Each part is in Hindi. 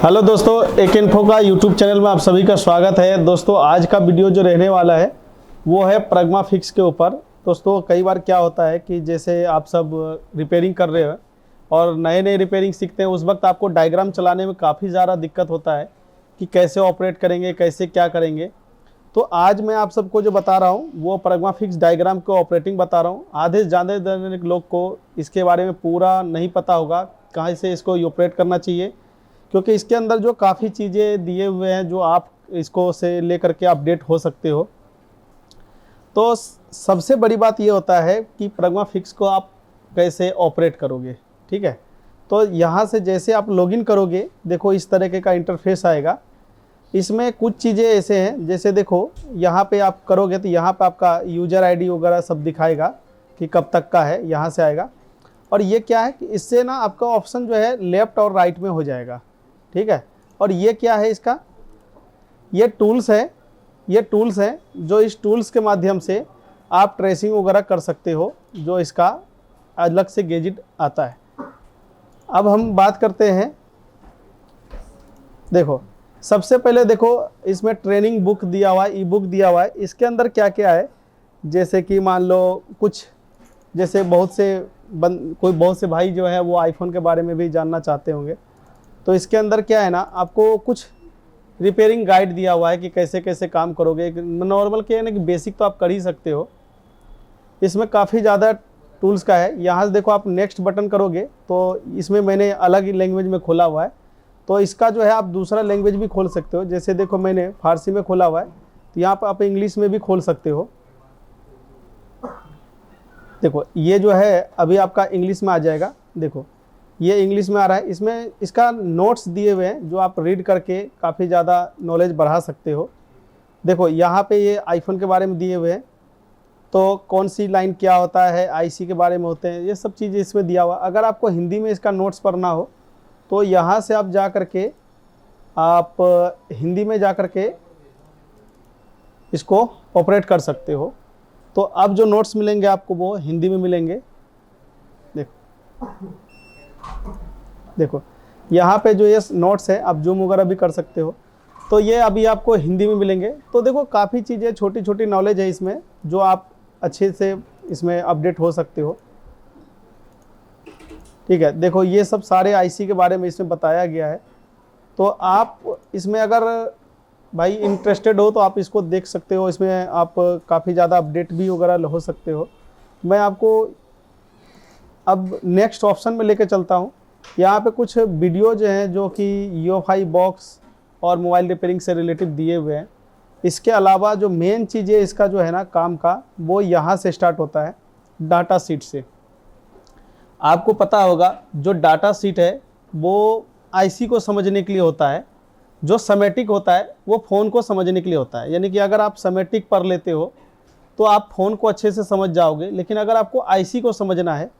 हेलो दोस्तों, एक इन्फो का यूट्यूब चैनल में आप सभी का स्वागत है। दोस्तों आज का वीडियो जो रहने वाला है वो है प्रगमा फिक्स के ऊपर। दोस्तों कई बार क्या होता है कि जैसे आप सब रिपेयरिंग कर रहे हो और नए नए रिपेयरिंग सीखते हैं, उस वक्त आपको डायग्राम चलाने में काफ़ी ज़्यादा दिक्कत होता है कि कैसे ऑपरेट करेंगे, कैसे क्या करेंगे। तो आज मैं आप सबको जो बता रहा हूँ वो प्रगमा फिक्स डायग्राम को ऑपरेटिंग बता रहा हूँ। आधे ज़्यादा लोग को इसके बारे में पूरा नहीं पता होगा कहाँ से इसको ऑपरेट करना चाहिए, क्योंकि इसके अंदर जो काफ़ी चीज़ें दिए हुए हैं जो आप इसको से लेकर के अपडेट हो सकते हो। तो सबसे बड़ी बात ये होता है कि प्रगमा फिक्स को आप कैसे ऑपरेट करोगे। ठीक है, तो यहाँ से जैसे आप लॉगिन करोगे, देखो इस तरह का इंटरफेस आएगा। इसमें कुछ चीज़ें ऐसे हैं, जैसे देखो यहाँ पे आप करोगे तो यहाँ पे आपका यूज़र आईडी वगैरह सब दिखाएगा कि कब तक का है, यहाँ से आएगा। और ये क्या है कि इससे ना आपका ऑप्शन जो है लेफ़्ट और राइट में हो जाएगा। ठीक है, और ये क्या है, इसका ये टूल्स है, ये टूल्स हैं जो इस टूल्स के माध्यम से आप ट्रेसिंग वगैरह कर सकते हो, जो इसका अलग से गैजेट आता है। अब हम बात करते हैं, देखो सबसे पहले देखो इसमें ट्रेनिंग बुक दिया हुआ है, ई बुक दिया हुआ है। इसके अंदर क्या क्या है, जैसे कि मान लो कुछ जैसे बहुत से भाई जो है वो आईफोन के बारे में भी जानना चाहते होंगे, तो इसके अंदर क्या है ना, आपको कुछ रिपेयरिंग गाइड दिया हुआ है कि कैसे कैसे काम करोगे। नॉर्मल क्या है ना कि बेसिक तो आप कर ही सकते हो, इसमें काफ़ी ज़्यादा टूल्स का है। यहाँ से देखो आप नेक्स्ट बटन करोगे तो इसमें मैंने अलग ही लैंग्वेज में खोला हुआ है, तो इसका जो है आप दूसरा लैंग्वेज भी खोल सकते हो। जैसे देखो मैंने फारसी में खोला हुआ है, तो यहाँ पर आप इंग्लिश में भी खोल सकते हो। देखो ये जो है अभी आपका इंग्लिश में आ जाएगा, देखो ये इंग्लिश में आ रहा है। इसमें इसका नोट्स दिए हुए हैं जो आप रीड करके काफ़ी ज़्यादा नॉलेज बढ़ा सकते हो। देखो यहाँ पे ये आईफोन के बारे में दिए हुए हैं, तो कौन सी लाइन क्या होता है, आईसी के बारे में होते हैं, ये सब चीज़ें इसमें दिया हुआ। अगर आपको हिंदी में इसका नोट्स पढ़ना हो तो यहाँ से आप जा करके आप हिंदी में जा करके इसको ऑपरेट कर सकते हो। तो अब जो नोट्स मिलेंगे आपको वो हिंदी में मिलेंगे। देखो यहाँ पे जो ये नोट्स है आप जूम वगैरह भी कर सकते हो, तो ये अभी आपको हिंदी में मिलेंगे। तो देखो काफ़ी चीज़ें, छोटी छोटी नॉलेज है इसमें जो आप अच्छे से इसमें अपडेट हो सकते हो। ठीक है, देखो ये सब सारे आईसी के बारे में इसमें बताया गया है, तो आप इसमें अगर भाई इंटरेस्टेड हो तो आप इसको देख सकते हो। इसमें आप काफ़ी ज़्यादा अपडेट भी वगैरह हो सकते हो। मैं आपको अब नेक्स्ट ऑप्शन में लेके चलता हूँ। यहाँ पे कुछ वीडियो जो हैं जो कि यूएफआई बॉक्स और मोबाइल रिपेयरिंग से रिलेटेड दिए हुए हैं। इसके अलावा जो मेन चीज़ें इसका जो है ना काम का, वो यहाँ से स्टार्ट होता है, डाटा शीट से। आपको पता होगा जो डाटा शीट है वो आईसी को समझने के लिए होता है, जो समेटिक होता है वो फ़ोन को समझने के लिए होता है। यानी कि अगर आप समेटिक पढ़ लेते हो तो आप फ़ोन को अच्छे से समझ जाओगे, लेकिन अगर आपको आईसी को समझना है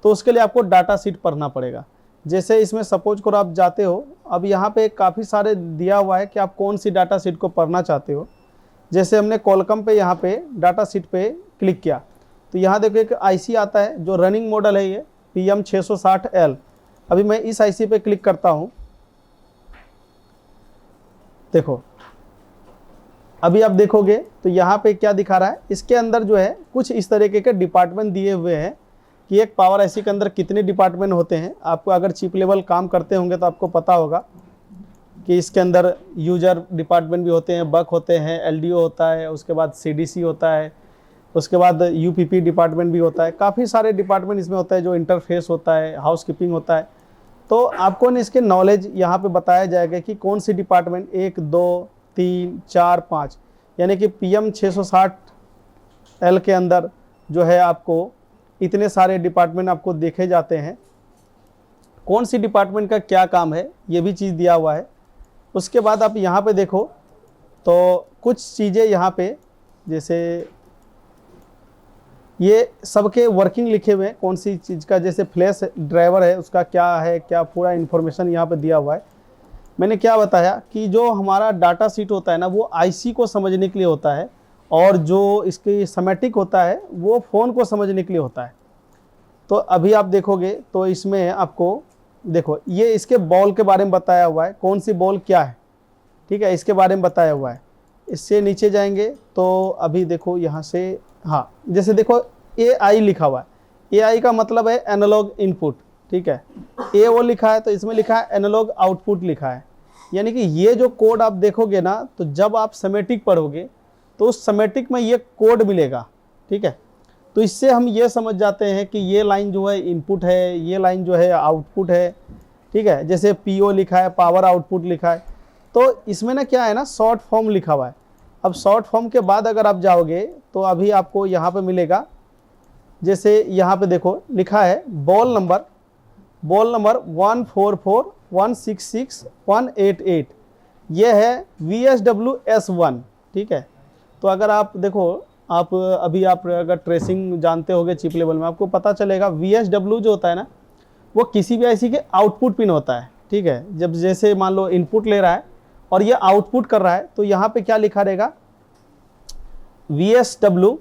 तो उसके लिए आपको डाटा शीट पढ़ना पड़ेगा। जैसे इसमें सपोज करो आप जाते हो, अब यहाँ पे काफ़ी सारे दिया हुआ है कि आप कौन सी डाटा शीट को पढ़ना चाहते हो। जैसे हमने कॉलकम पे यहाँ पे डाटा शीट पे क्लिक किया तो यहाँ देखो एक आईसी आता है जो रनिंग मॉडल है, ये PM660L। अभी मैं इस आईसी पे क्लिक करता हूँ, देखो अभी आप देखोगे तो यहाँ पे क्या दिखा रहा है, इसके अंदर जो है कुछ इस तरीके के डिपार्टमेंट दिए हुए हैं कि एक पावर आईसी के अंदर कितने डिपार्टमेंट होते हैं। आपको अगर चिप लेवल काम करते होंगे तो आपको पता होगा कि इसके अंदर यूजर डिपार्टमेंट भी होते हैं, बक होते हैं, एलडीओ होता है, उसके बाद सीडीसी होता है, उसके बाद यूपीपी डिपार्टमेंट भी होता है। काफ़ी सारे डिपार्टमेंट इसमें होता है, जो इंटरफेस होता है, हाउस कीपिंग होता है। तो आपको न इसके नॉलेज यहाँ पे बताया जाएगा कि कौन सी डिपार्टमेंट 1 2 3 4 5, यानी कि PM660L के अंदर जो है आपको इतने सारे डिपार्टमेंट आपको देखे जाते हैं। कौन सी डिपार्टमेंट का क्या काम है ये भी चीज़ दिया हुआ है। उसके बाद आप यहाँ पे देखो तो कुछ चीज़ें यहाँ पे, जैसे ये सबके वर्किंग लिखे हुए हैं, कौन सी चीज़ का, जैसे फ्लैश ड्राइवर है उसका क्या है, क्या पूरा इन्फॉर्मेशन यहाँ पे दिया हुआ है। मैंने क्या बताया कि जो हमारा डाटा शीट होता है ना वो आईसी को समझने के लिए होता है, और जो इसकी समेटिक होता है वो फ़ोन को समझने के लिए होता है। तो अभी आप देखोगे तो इसमें आपको देखो ये इसके बॉल के बारे में बताया हुआ है, कौन सी बॉल क्या है, ठीक है, इसके बारे में बताया हुआ है। इससे नीचे जाएंगे तो अभी देखो यहाँ से, हाँ जैसे देखो AI लिखा हुआ है, AI का मतलब है एनालॉग इनपुट, ठीक है, वो लिखा है तो इसमें लिखा है एनालॉग आउटपुट लिखा है। यानी कि ये जो कोड आप देखोगे ना, तो जब आप समेटिक पढ़ोगे तो उस समेटिक में ये कोड मिलेगा, ठीक है। तो इससे हम ये समझ जाते हैं कि ये लाइन जो है इनपुट है, ये लाइन जो है आउटपुट है, ठीक है। जैसे PO लिखा है, पावर आउटपुट लिखा है, तो इसमें ना क्या है ना, शॉर्ट फॉर्म लिखा हुआ है। अब शॉर्ट फॉर्म के बाद अगर आप जाओगे तो अभी आपको यहाँ पे मिलेगा, जैसे यहाँ पे देखो लिखा है बॉल नंबर 144166 ये है VSW S1, ठीक है। तो अगर आप देखो, आप अभी आप अगर ट्रेसिंग जानते होगे चिप लेवल में, आपको पता चलेगा VSW जो होता है ना, वो किसी भी IC के आउटपुट पिन होता है, ठीक है। जब जैसे मान लो इनपुट ले रहा है और ये आउटपुट कर रहा है, तो यहाँ पे क्या लिखा रहेगा, VSW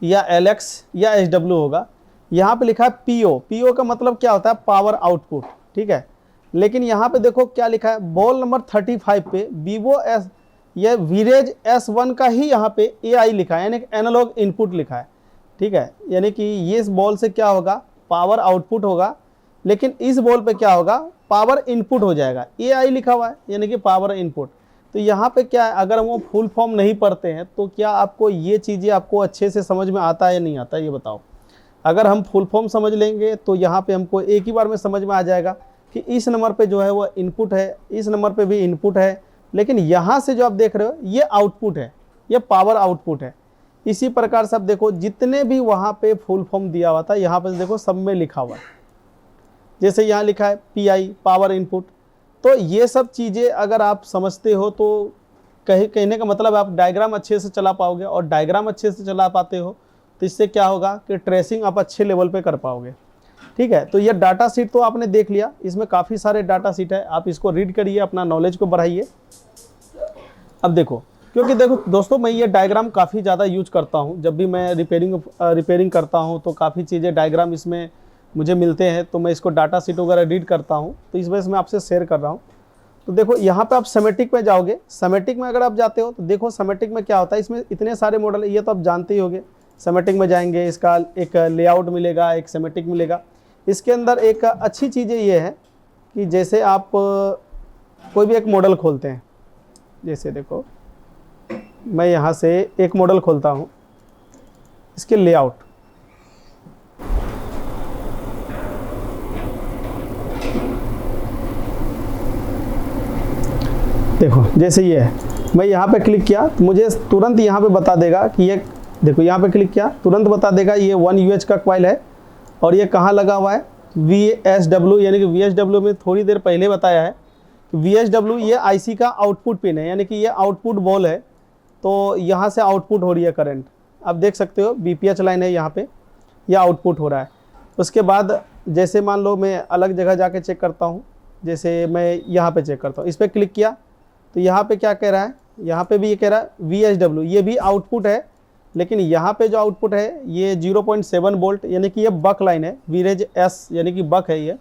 या LX या SW होगा। यहाँ पे लिखा है PO का मतलब क्या होता है, पावर आउटपुट, ठीक है। लेकिन यहाँ पे देखो क्या लिखा है, बॉल नंबर 35 पे ये वीरेज S1 का ही यहाँ पे AI लिखा है, यानी एनालॉग इनपुट लिखा है, ठीक है। यानी कि ये इस बॉल से क्या होगा, पावर आउटपुट होगा, लेकिन इस बॉल पे क्या होगा, पावर इनपुट हो जाएगा। AI लिखा हुआ है यानी कि पावर इनपुट। तो यहाँ पे क्या है, अगर हम वो फुल फॉर्म नहीं पढ़ते हैं तो क्या आपको ये चीज़ें आपको अच्छे से समझ में आता है या नहीं आता है, ये बताओ। अगर हम फुल फॉर्म समझ लेंगे तो यहाँ पे हमको एक ही बार में समझ में आ जाएगा कि इस नंबर पे जो है वो इनपुट है, इस नंबर पे भी इनपुट है, लेकिन यहाँ से जो आप देख रहे हो ये आउटपुट है, ये पावर आउटपुट है। इसी प्रकार से आप देखो जितने भी वहाँ पे फुल फॉर्म दिया हुआ था, यहाँ पे देखो सब में लिखा हुआ है। जैसे यहाँ लिखा है PI पावर इनपुट। तो ये सब चीज़ें अगर आप समझते हो तो कहने का मतलब आप डायग्राम अच्छे से चला पाओगे, और डायग्राम अच्छे से चला पाते हो तो इससे क्या होगा कि ट्रेसिंग आप अच्छे लेवल पे कर पाओगे, ठीक है। तो ये डाटा सीट तो आपने देख लिया, इसमें काफ़ी सारे डाटा सीट है, आप इसको रीड करिए, अपना नॉलेज को बढ़ाइए। अब देखो, क्योंकि देखो दोस्तों, मैं ये डायग्राम काफ़ी ज़्यादा यूज करता हूँ, जब भी मैं रिपेयरिंग करता हूँ तो काफ़ी चीज़ें डायग्राम इसमें मुझे मिलते हैं, तो मैं इसको डाटा सीट वगैरह रीड करता हूँ, तो इस वजह से मैं आपसे शेयर कर रहा हूँ। तो देखो यहाँ पे आप समेटिक में जाओगे, समेटिक में अगर आप जाते हो तो देखो समेटिक में क्या होता है, इसमें इतने सारे मॉडल है, ये तो आप जानते ही होंगे। समेटिक में जाएंगे, इसका एक लेआउट मिलेगा, एक समेटिक मिलेगा। इसके अंदर एक अच्छी चीज़ें ये है कि जैसे आप कोई भी एक मॉडल खोलते हैं, जैसे देखो मैं यहाँ से एक मॉडल खोलता हूँ, इसके लेआउट, देखो जैसे ये है, मैं यहाँ पे क्लिक किया तो मुझे तुरंत यहाँ पे बता देगा कि ये देखो, यहाँ पे क्लिक किया तुरंत बता देगा ये 1 UH का कॉइल है और ये कहाँ लगा हुआ है, VSW, यानी कि VSW में थोड़ी देर पहले बताया है कि VSW ये IC का आउटपुट पिन है, यानी कि ये आउटपुट बॉल है। तो यहाँ से आउटपुट हो रही है करंट, आप देख सकते हो BPH लाइन है, यहाँ पे ये आउटपुट हो रहा है। उसके बाद जैसे मान लो मैं अलग जगह जाके चेक करता हूँ, जैसे मैं यहाँ पे चेक करता हूँ, इस पर क्लिक किया तो यहाँ पे क्या कह रहा है, यहाँ पे भी ये कह रहा है VSW, ये भी आउटपुट है, लेकिन यहाँ पे जो आउटपुट है ये 0.7 वोल्ट, यानी कि ये बक लाइन है, वीरेज S यानी कि बक है ये,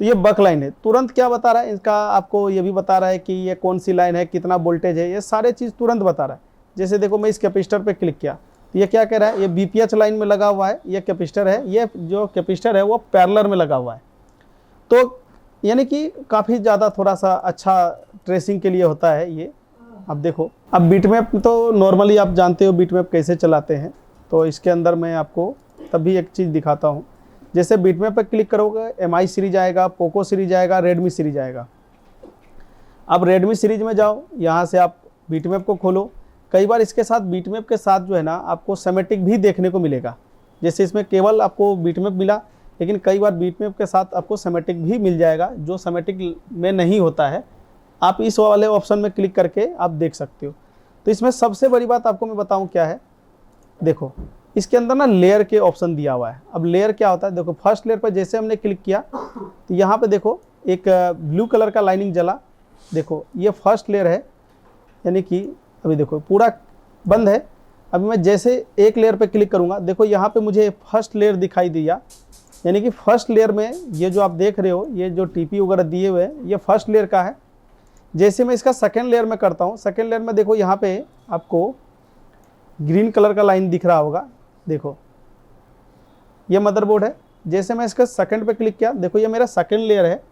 तो ये बक लाइन है। तुरंत क्या बता रहा है, इसका आपको ये भी बता रहा है कि ये कौन सी लाइन है, कितना वोल्टेज है, ये सारे चीज़ तुरंत बता रहा है। जैसे देखो मैं इस कैपेसिटर पे क्लिक किया तो ये क्या कह रहा है, ये BPH लाइन में लगा हुआ है, ये कैपेसिटर है, ये जो कैपेसिटर है वो पैरेलल में लगा हुआ है। तो यानी कि काफ़ी ज़्यादा थोड़ा सा अच्छा ट्रेसिंग के लिए होता है ये। अब देखो, अब बीटमैप तो नॉर्मली आप जानते हो बीटमैप कैसे चलाते हैं, तो इसके अंदर मैं आपको तभी एक चीज़ दिखाता हूँ। जैसे बीटमैप पर क्लिक करोगे, MI सीरीज आएगा, पोको सीरीज आएगा, रेडमी सीरीज आएगा। अब रेडमी सीरीज में जाओ, यहाँ से आप बीटमैप को खोलो। कई बार इसके साथ बीटमैप के साथ जो है ना आपको समेटिक भी देखने को मिलेगा। जैसे इसमें केवल आपको बीटमैप मिला, लेकिन कई बार बीटमैप के साथ आपको समेटिक भी मिल जाएगा, जो समेटिक में नहीं होता है। आप इस वाले ऑप्शन में क्लिक करके आप देख सकते हो। तो इसमें सबसे बड़ी बात आपको मैं बताऊं क्या है, देखो इसके अंदर ना लेयर के ऑप्शन दिया हुआ है। अब लेयर क्या होता है, देखो फर्स्ट लेयर पर जैसे हमने क्लिक किया तो यहाँ पे देखो एक ब्लू कलर का लाइनिंग जला, देखो ये फर्स्ट लेयर है, यानी कि अभी देखो पूरा बंद है। अभी मैं जैसे एक लेयर पे क्लिक करूँगा, देखो यहाँ पे मुझे फर्स्ट लेयर दिखाई दिया, यानी कि फर्स्ट लेयर में ये जो आप देख रहे हो, ये जो टीपी वगैरह दिए हुए हैं, ये फर्स्ट लेयर का है। जैसे मैं इसका सेकेंड लेयर में करता हूँ, सेकेंड लेयर में देखो यहाँ पे आपको ग्रीन कलर का लाइन दिख रहा होगा, देखो ये मदरबोर्ड है। जैसे मैं इसका सेकंड पे क्लिक किया, देखो ये मेरा सेकंड लेयर है।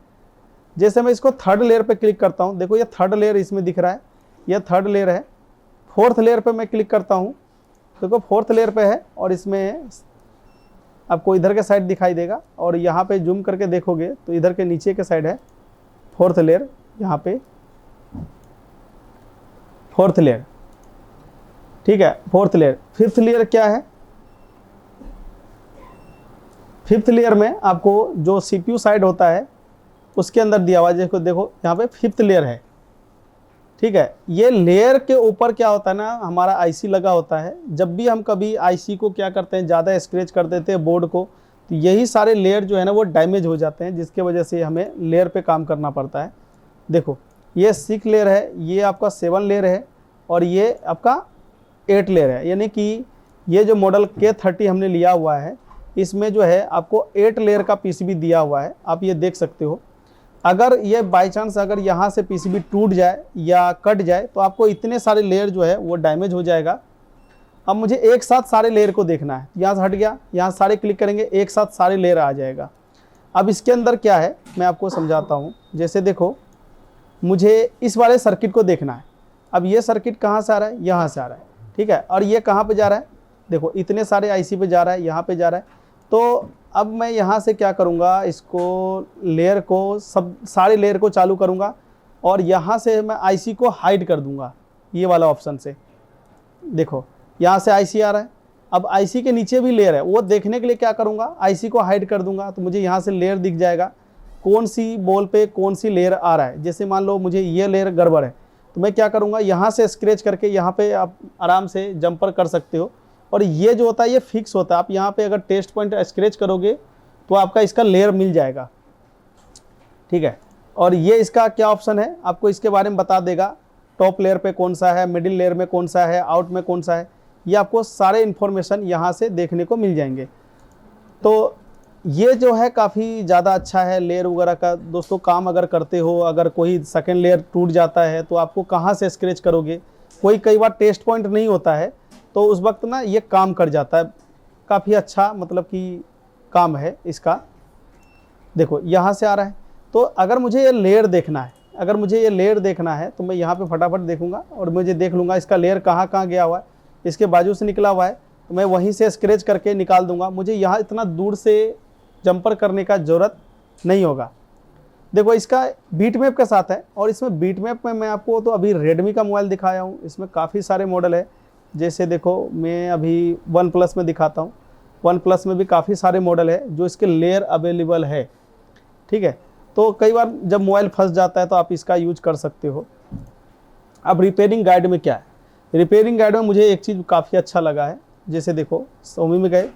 जैसे मैं इसको थर्ड लेयर पे क्लिक करता हूँ, देखो ये थर्ड लेयर इसमें दिख रहा है, ये थर्ड लेयर है। फोर्थ लेयर पे मैं क्लिक करता हूँ, देखो फोर्थ लेयर पे है और इसमें आपको इधर के साइड दिखाई देगा, और यहाँ पे जूम करके देखोगे तो इधर के नीचे के साइड है फोर्थ लेयर, यहाँ पे फोर्थ लेयर, ठीक है, फोर्थ लेयर। फिफ्थ लेयर क्या है? फिफ्थ लेयर में आपको जो सीपीयू साइड होता है उसके अंदर दिया हुआ है, देखो यहाँ पे फिफ्थ लेयर है, ठीक है। ये लेयर के ऊपर क्या होता है ना, हमारा आईसी लगा होता है। जब भी हम कभी आईसी को क्या करते हैं, ज़्यादा स्क्रैच कर देते हैं बोर्ड को, तो यही सारे लेयर जो है ना वो डैमेज हो जाते हैं, जिसके वजह से हमें लेयर पे काम करना पड़ता है। देखो ये 6 लेयर है, ये आपका 7 लेयर है, और ये आपका 8 लेयर है। यानी कि ये जो मॉडल K30 हमने लिया हुआ है, इसमें जो है आपको 8 लेयर का पीसीबी दिया हुआ है, आप ये देख सकते हो। अगर ये बाय चांस अगर यहाँ से पीसीबी टूट जाए या कट जाए तो आपको इतने सारे लेयर जो है वो डैमेज हो जाएगा। अब मुझे एक साथ सारे लेयर को देखना है, यहाँ से हट गया, यहाँ सारे क्लिक करेंगे, एक साथ सारे लेयर आ जाएगा। अब इसके अंदर क्या है मैं आपको समझाता हूँ। जैसे देखो मुझे इस वाले सर्किट को देखना है। अब ये सर्किट कहाँ से आ रहा है? यहाँ से आ रहा है, ठीक है। और ये कहाँ पे जा रहा है? देखो इतने सारे आईसी पे जा रहा है, यहाँ पे जा रहा है। तो अब मैं यहाँ से क्या करूँगा, इसको लेयर को सब सारे लेयर को चालू करूँगा, और यहाँ से मैं आईसी को हाइड कर दूँगा, ये वाला ऑप्शन से। देखो यहाँ से आईसी आ रहा है, अब आईसी के नीचे भी लेयर है, वो देखने के लिए क्या करूँगा, आईसी को हाइड कर दूँगा, तो मुझे यहाँ से लेयर दिख जाएगा, कौन सी बॉल पे कौन सी लेयर आ रहा है। जैसे मान लो मुझे ये लेयर गड़बड़ है, तो मैं क्या करूँगा, यहाँ से स्क्रैच करके यहाँ पे आप आराम से जंपर कर सकते हो। और ये जो होता है ये फिक्स होता है, आप यहाँ पे अगर टेस्ट पॉइंट स्क्रैच करोगे तो आपका इसका लेयर मिल जाएगा, ठीक है। और ये इसका क्या ऑप्शन है आपको इसके बारे में बता देगा, टॉप लेयर पे कौन सा है, मिडिल लेयर में कौन सा है, आउट में कौन सा है, ये आपको सारे इन्फॉर्मेशन यहाँ से देखने को मिल जाएंगे। तो ये जो है काफ़ी ज़्यादा अच्छा है लेयर वगैरह का। दोस्तों काम अगर करते हो, अगर कोई सेकेंड लेयर टूट जाता है तो आपको कहाँ से स्क्रैच करोगे, कोई कई बार टेस्ट पॉइंट नहीं होता है, तो उस वक्त ना ये काम कर जाता है। काफ़ी अच्छा मतलब कि काम है इसका। देखो यहाँ से आ रहा है, तो अगर मुझे ये लेयर देखना है, अगर मुझे ये लेयर देखना है तो मैं यहाँ पे फटाफट देखूंगा और मुझे देख लूँगा इसका लेयर कहाँ कहाँ गया हुआ है। इसके बाजू से निकला हुआ है तो मैं वहीं से स्क्रैच करके निकाल दूंगा, मुझे यहाँ इतना दूर से जंपर करने का ज़रूरत नहीं होगा। देखो इसका बीट मैप के साथ है, और इसमें बीट मैप में मैं आपको तो अभी रेडमी का मोबाइल दिखाया हूँ, इसमें काफ़ी सारे मॉडल है। जैसे देखो मैं अभी वन प्लस में दिखाता हूँ, वन प्लस में भी काफ़ी सारे मॉडल है जो इसके लेयर अवेलेबल है, ठीक है। तो कई बार जब मोबाइल फंस जाता है तो आप इसका यूज कर सकते हो। अब रिपेयरिंग गाइड में क्या है, रिपेयरिंग गाइड में मुझे एक चीज़ काफ़ी अच्छा लगा है। जैसे देखो Xiaomi में गए,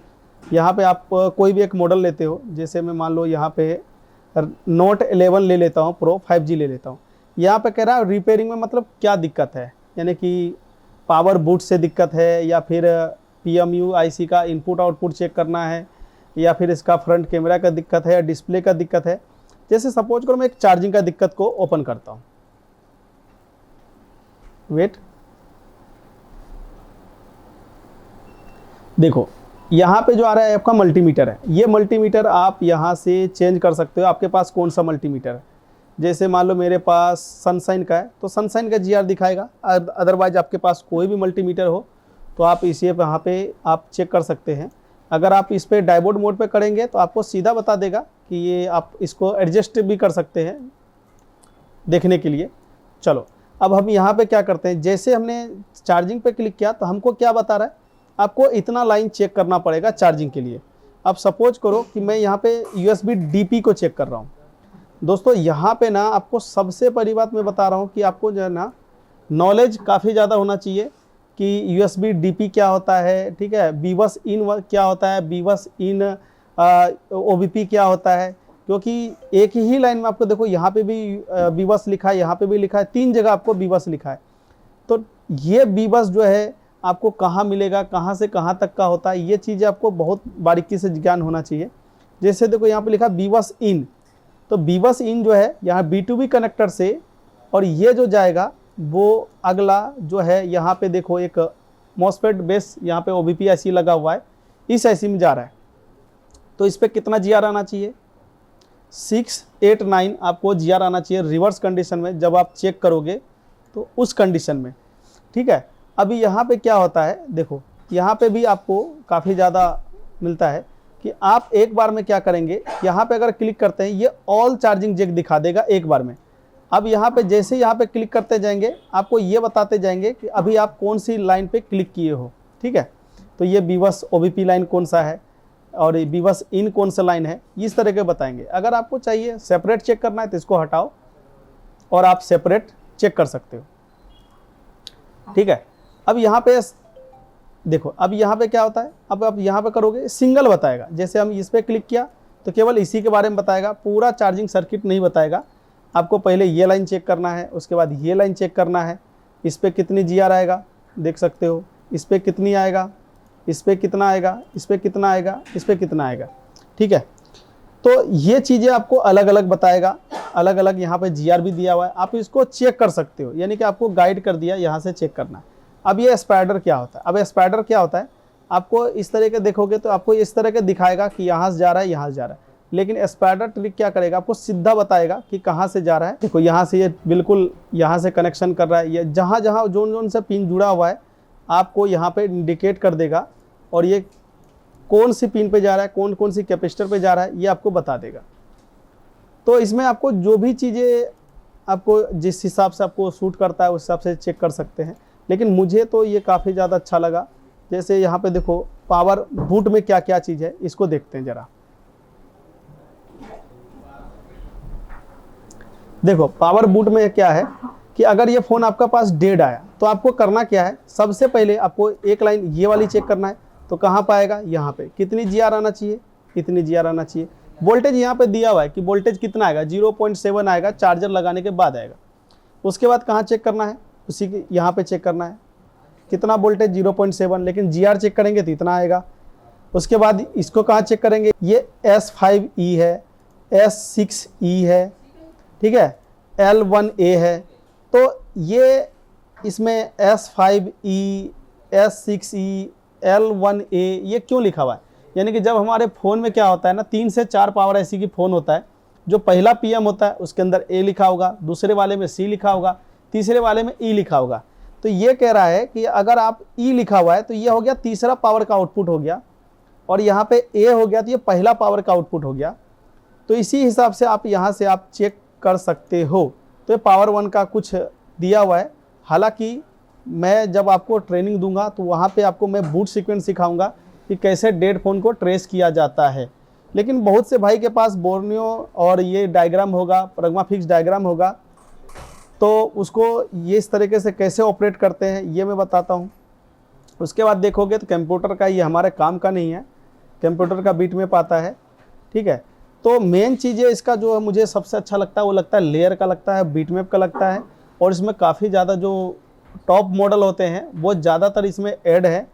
यहाँ पे आप कोई भी एक मॉडल लेते हो, जैसे मैं मान लो यहाँ पे Note 11 ले लेता हूँ प्रो 5G ले लेता हूँ। यहाँ पे कह रहा है रिपेयरिंग में मतलब क्या दिक्कत है, यानी कि पावर बूट से दिक्कत है, या फिर PMU IC का इनपुट आउटपुट चेक करना है, या फिर इसका फ्रंट कैमरा का दिक्कत है, या डिस्प्ले का दिक्कत है। जैसे सपोज करो मैं एक चार्जिंग का दिक्कत को ओपन करता हूँ, वेट, देखो यहाँ पे जो आ रहा है आपका मल्टीमीटर है। ये मल्टीमीटर आप यहाँ से चेंज कर सकते हो, आपके पास कौन सा मल्टीमीटर है। जैसे मान लो मेरे पास सनशाइन का है तो सनशाइन का GR दिखाएगा, अदरवाइज आपके पास कोई भी मल्टीमीटर हो तो आप इसे यहाँ पे आप चेक कर सकते हैं। अगर आप इस पर डायबोर्ड मोड पे करेंगे तो आपको सीधा बता देगा कि ये आप इसको एडजस्ट भी कर सकते हैं देखने के लिए। चलो अब हम यहाँ पे क्या करते हैं, जैसे हमने चार्जिंग पे क्लिक किया तो हमको क्या बता रहा है, आपको इतना लाइन चेक करना पड़ेगा चार्जिंग के लिए। अब सपोज करो कि मैं यहाँ पे USB DP को चेक कर रहा हूँ। दोस्तों यहाँ पे ना आपको सबसे बड़ी बात मैं बता रहा हूँ कि आपको जो है ना नॉलेज काफ़ी ज़्यादा होना चाहिए कि USB DP क्या होता है, ठीक है, BBUS इन क्या होता है, BBUS इन OBP क्या होता है। क्योंकि एक ही लाइन में आपको देखो यहाँ पे भी BBUS लिखा है, यहाँ पे भी लिखा है, 3 जगह आपको BBUS लिखा है। तो ये BBUS जो है आपको कहाँ मिलेगा, कहाँ से कहाँ तक का होता है, ये चीज़ें आपको बहुत बारीकी से ज्ञान होना चाहिए। जैसे देखो यहाँ पे लिखा बीबस इन, तो बीबस इन जो है यहाँ B2B कनेक्टर से, और ये जो जाएगा वो अगला जो है यहाँ पे देखो एक मॉसफेट बेस यहाँ पे OBP IC लगा हुआ है, इस IC में जा रहा है। तो इस पर कितना GR आना चाहिए, 689 आपको GR आना चाहिए रिवर्स कंडीशन में, जब आप चेक करोगे तो उस कंडीशन में, ठीक है। अभी यहाँ पे क्या होता है, देखो यहाँ पे भी आपको काफ़ी ज़्यादा मिलता है कि आप एक बार में क्या करेंगे, यहाँ पे अगर क्लिक करते हैं ये ऑल चार्जिंग जैक दिखा देगा एक बार में। अब यहाँ पे जैसे यहाँ पे क्लिक करते जाएंगे आपको ये बताते जाएंगे कि अभी आप कौन सी लाइन पे क्लिक किए हो, ठीक है। तो ये बीबस OBP लाइन कौन सा है और ये बीबस इन कौन सा लाइन है, इस तरह के बताएंगे। अगर आपको चाहिए सेपरेट चेक करना है तो इसको हटाओ और आप सेपरेट चेक कर सकते हो, ठीक है। अब यहाँ पे देखो, अब यहाँ पे क्या होता है, अब आप यहाँ पे करोगे सिंगल बताएगा। जैसे हम इस पर क्लिक किया तो केवल इसी के बारे में बताएगा, पूरा चार्जिंग सर्किट नहीं बताएगा। आपको पहले ये लाइन चेक करना है, उसके बाद ये लाइन चेक करना है, इस पर कितनी GR आएगा देख सकते हो, इस पर कितनी आएगा, इस पर कितना आएगा, इस पर कितना आएगा, इस पर कितना आएगा, ठीक है। तो ये चीज़ें आपको अलग अलग बताएगा, अलग अलग यहाँ पे GR भी दिया हुआ है, आप इसको चेक कर सकते हो, यानी कि आपको गाइड कर दिया यहाँ से चेक करना है। अब ये स्पाइडर क्या होता है, अब स्पाइडर क्या होता है, आपको इस तरह के देखोगे तो आपको इस तरह के दिखाएगा कि यहाँ से जा रहा है, यहाँ से जा रहा है, लेकिन स्पाइडर ट्रिक क्या करेगा, आपको सीधा बताएगा कि कहाँ से जा रहा है। देखो यहाँ से ये बिल्कुल यहाँ से कनेक्शन कर रहा है, ये जहाँ जहाँ जोन से पिन जुड़ा हुआ है आपको यहाँ पे इंडिकेट कर देगा, और ये कौन सी पिन पे जा रहा है, कौन कौन सी कैपेसिटर पे जा रहा है, ये आपको बता देगा। तो इसमें आपको जो भी चीज़ें आपको जिस हिसाब से आपको सूट करता है उस हिसाब से चेक कर सकते हैं। लेकिन मुझे तो ये काफ़ी ज़्यादा अच्छा लगा। जैसे यहाँ पे देखो पावर बूट में क्या क्या चीज़ है, इसको देखते हैं ज़रा। देखो पावर बूट में क्या है कि अगर ये फ़ोन आपका पास डेड आया तो आपको करना क्या है, सबसे पहले आपको एक लाइन ये वाली चेक करना है। तो कहाँ पाएगा, यहाँ पे कितनी GR आना चाहिए, इतनी GR आना चाहिए। वोल्टेज यहाँ पे दिया हुआ है कि वोल्टेज कितना आएगा, 0.7 आएगा, चार्जर लगाने के बाद आएगा। उसके बाद कहाँ चेक करना है, उसी के यहाँ पे चेक करना है कितना वोल्टेज, 0.7, लेकिन GR चेक करेंगे तो इतना आएगा। उसके बाद इसको कहाँ चेक करेंगे, ये S5E है, S6E है, ठीक है, L1A है। तो ये इसमें S5E, S6E, L1A ये क्यों लिखा हुआ है, यानी कि जब हमारे फ़ोन में क्या होता है ना, 3 से 4 पावर IC की फ़ोन होता है, जो पहला PM होता है उसके अंदर A लिखा होगा, दूसरे वाले में C लिखा होगा, तीसरे वाले में E लिखा होगा। तो ये कह रहा है कि अगर आप E लिखा हुआ है तो ये हो गया तीसरा पावर का आउटपुट हो गया, और यहाँ पे A हो गया तो ये पहला पावर का आउटपुट हो गया। तो इसी हिसाब से आप यहाँ से आप चेक कर सकते हो। तो ये पावर 1 का कुछ दिया हुआ है। हालांकि मैं जब आपको ट्रेनिंग दूंगा तो वहाँ पे आपको मैं बूट सीक्वेंस सिखाऊंगा कि कैसे डेड फ़ोन को ट्रेस किया जाता है। लेकिन बहुत से भाई के पास बोर्नियो और ये डायग्राम होगा, प्रग्मा फिक्स डायग्राम होगा, तो उसको ये इस तरीके से कैसे ऑपरेट करते हैं ये मैं बताता हूँ। उसके बाद देखोगे तो कंप्यूटर का ये हमारे काम का नहीं है, कंप्यूटर का बीट मैप आता है, ठीक है। तो मेन चीज़ें इसका जो मुझे सबसे अच्छा लगता है वो लगता है लेयर का लगता है, बीट मैप का लगता है, और इसमें काफ़ी ज़्यादा जो टॉप मॉडल होते हैं वो ज़्यादातर इसमें ऐड है।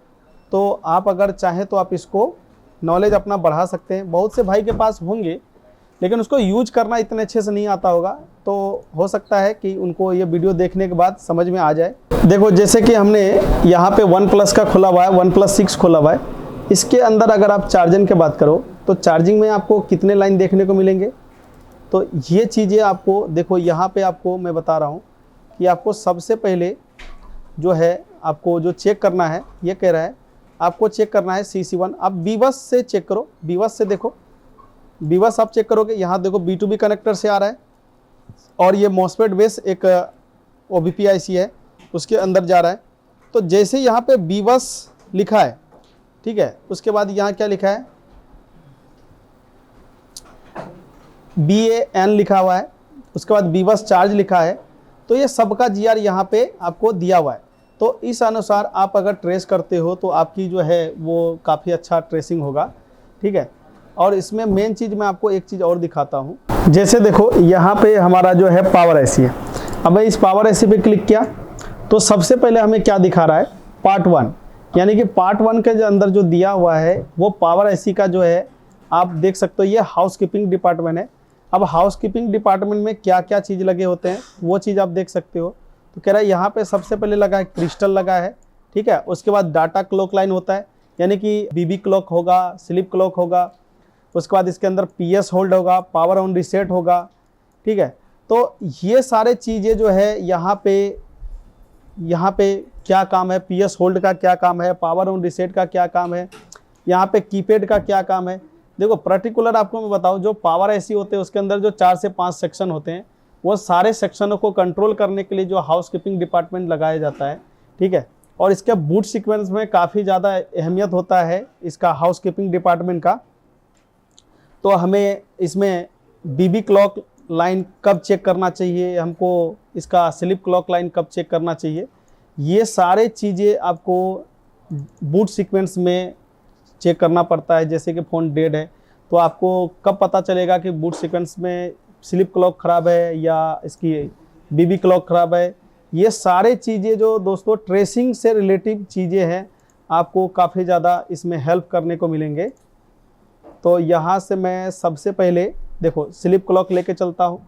तो आप अगर चाहें तो आप इसको नॉलेज अपना बढ़ा सकते हैं। बहुत से भाई के पास होंगे लेकिन उसको यूज करना इतने अच्छे से नहीं आता होगा, तो हो सकता है कि उनको ये वीडियो देखने के बाद समझ में आ जाए। देखो जैसे कि हमने यहाँ पे OnePlus का खुला हुआ है, OnePlus 6 खुला हुआ है। इसके अंदर अगर आप चार्जिंग की बात करो तो चार्जिंग में आपको कितने लाइन देखने को मिलेंगे, तो ये चीज़ें आपको देखो यहाँ पे आपको मैं बता रहा हूँ कि आपको सबसे पहले जो है आपको जो चेक करना है, ये कह रहा है आपको चेक करना है CC1। आप बीबस से चेक करो, बीबस से देखो, बीबस आप चेक करोगे यहाँ देखो B2B कनेक्टर से आ रहा है, और ये मॉसफेट बेस एक OBP IC है उसके अंदर जा रहा है। तो जैसे यहाँ पे बीबस लिखा है, ठीक है, उसके बाद यहाँ क्या लिखा है, BAN लिखा हुआ है, उसके बाद बीबस चार्ज लिखा है। तो ये सबका GR यहाँ पे आपको दिया हुआ है। तो इस अनुसार आप अगर ट्रेस करते हो तो आपकी जो है वो काफ़ी अच्छा ट्रेसिंग होगा, ठीक है। और इसमें मेन चीज़ मैं आपको एक चीज़ और दिखाता हूँ। जैसे देखो यहाँ पे हमारा जो है पावर IC है। अब मैं इस पावर IC पे क्लिक किया तो सबसे पहले हमें क्या दिखा रहा है, पार्ट 1, यानी कि पार्ट 1 के जो अंदर जो दिया हुआ है वो पावर IC का जो है आप देख सकते हो ये हाउस कीपिंग डिपार्टमेंट है। अब हाउस कीपिंग डिपार्टमेंट में क्या क्या चीज़ लगे होते हैं वो चीज़ आप देख सकते हो। तो कह रहा है यहाँ पे सबसे पहले लगा है क्रिस्टल लगा है, ठीक है। उसके बाद डाटा क्लॉक लाइन होता है, यानी कि बीबी क्लॉक होगा, स्लिप क्लॉक होगा। उसके बाद इसके अंदर पीएस होल्ड होगा, पावर ऑन रीसेट होगा, ठीक है। तो ये सारे चीज़ें जो है यहाँ पे क्या काम है, पीएस होल्ड का क्या काम है, पावर ऑन रीसेट का क्या काम है, यहाँ पे कीपैड का क्या काम है। देखो पर्टिकुलर आपको मैं बताऊं, जो पावर एसी होते हैं उसके अंदर जो 4 से 5 सेक्शन होते हैं, वो सारे सेक्शनों को कंट्रोल करने के लिए जो हाउस कीपिंग डिपार्टमेंट लगाया जाता है, ठीक है। और इसके बूट सीक्वेंस में काफ़ी ज़्यादा अहमियत होता है इसका हाउस कीपिंग डिपार्टमेंट का। तो हमें इसमें बीबी क्लॉक लाइन कब चेक करना चाहिए, हमको इसका स्लिप क्लॉक लाइन कब चेक करना चाहिए, ये सारे चीज़ें आपको बूट सीक्वेंस में चेक करना पड़ता है। जैसे कि फ़ोन डेड है तो आपको कब पता चलेगा कि बूट सीक्वेंस में स्लिप क्लॉक ख़राब है या इसकी बीबी क्लॉक ख़राब है। ये सारे चीज़ें जो दोस्तों ट्रेसिंग से रिलेटिव चीज़ें हैं, आपको काफ़ी ज़्यादा इसमें हेल्प करने को मिलेंगे। तो यहाँ से मैं सबसे पहले देखो स्लिप क्लॉक लेके चलता हूँ।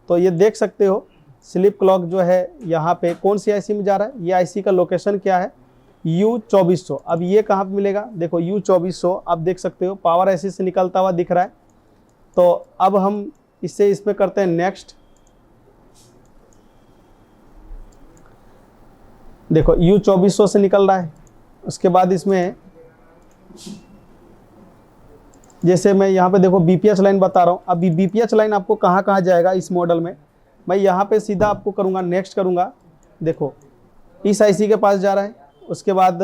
तो ये देख सकते हो स्लिप क्लॉक जो है यहाँ पे कौन सी आईसी में जा रहा है, ये आईसी का लोकेशन क्या है, U2400। अब ये कहाँ पे मिलेगा, देखो U2400 आप देख सकते हो पावर आईसी से निकलता हुआ दिख रहा है। तो अब हम इसमें करते हैं नेक्स्ट। देखो U2400 से निकल रहा है। उसके बाद इसमें जैसे मैं यहाँ पे देखो बीपीएच लाइन बता रहा हूँ। अभी बीपीएच लाइन आपको कहाँ कहाँ जाएगा इस मॉडल में, मैं यहाँ पे सीधा आपको करूँगा नेक्स्ट करूँगा। देखो इस आईसी के पास जा रहा है। उसके बाद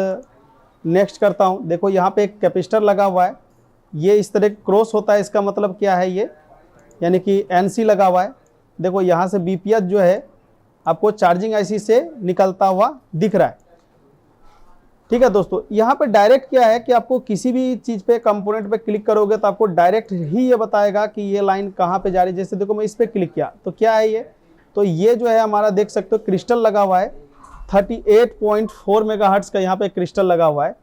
नेक्स्ट करता हूँ, देखो यहाँ पे एक कैपेसिटर लगा हुआ है, ये इस तरह क्रॉस होता है, इसका मतलब क्या है ये, यानी कि एनसी लगा हुआ है। देखो यहाँ से बीपीएच जो है आपको चार्जिंग आईसी से निकलता हुआ दिख रहा है, ठीक है दोस्तों। यहाँ पे डायरेक्ट क्या है कि आपको किसी भी चीज़ पे कंपोनेंट पे क्लिक करोगे तो आपको डायरेक्ट ही ये बताएगा कि ये लाइन कहाँ पे जा रही है। जैसे देखो मैं इस पर क्लिक किया तो क्या है ये, तो ये जो है हमारा देख सकते हो क्रिस्टल लगा हुआ है, 38.4 मेगाहर्ट्ज का यहाँ पे क्रिस्टल लगा हुआ है।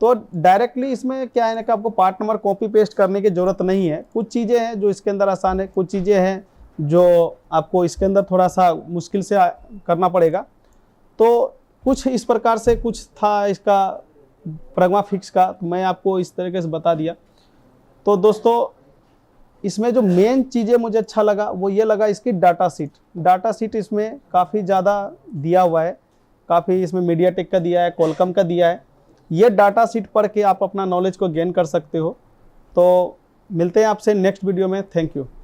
तो डायरेक्टली इसमें क्या है ना कि आपको पार्ट नंबर कॉपी पेस्ट करने की ज़रूरत नहीं है। कुछ चीज़ें हैं जो इसके अंदर आसान है, कुछ चीज़ें हैं जो आपको इसके अंदर थोड़ा सा मुश्किल से करना पड़ेगा। तो कुछ इस प्रकार से कुछ था इसका प्रगमा फिक्स का, तो मैं आपको इस तरीके से बता दिया। तो दोस्तों इसमें जो मेन चीज़ें मुझे अच्छा लगा वो ये लगा इसकी डाटा सीट इसमें काफ़ी ज़्यादा दिया हुआ है, काफ़ी इसमें मीडियाटेक का दिया है, कॉलकम का दिया है। ये डाटा सीट पढ़ के आप अपना नॉलेज को गेन कर सकते हो। तो मिलते हैं आपसे नेक्स्ट वीडियो में। Thank you.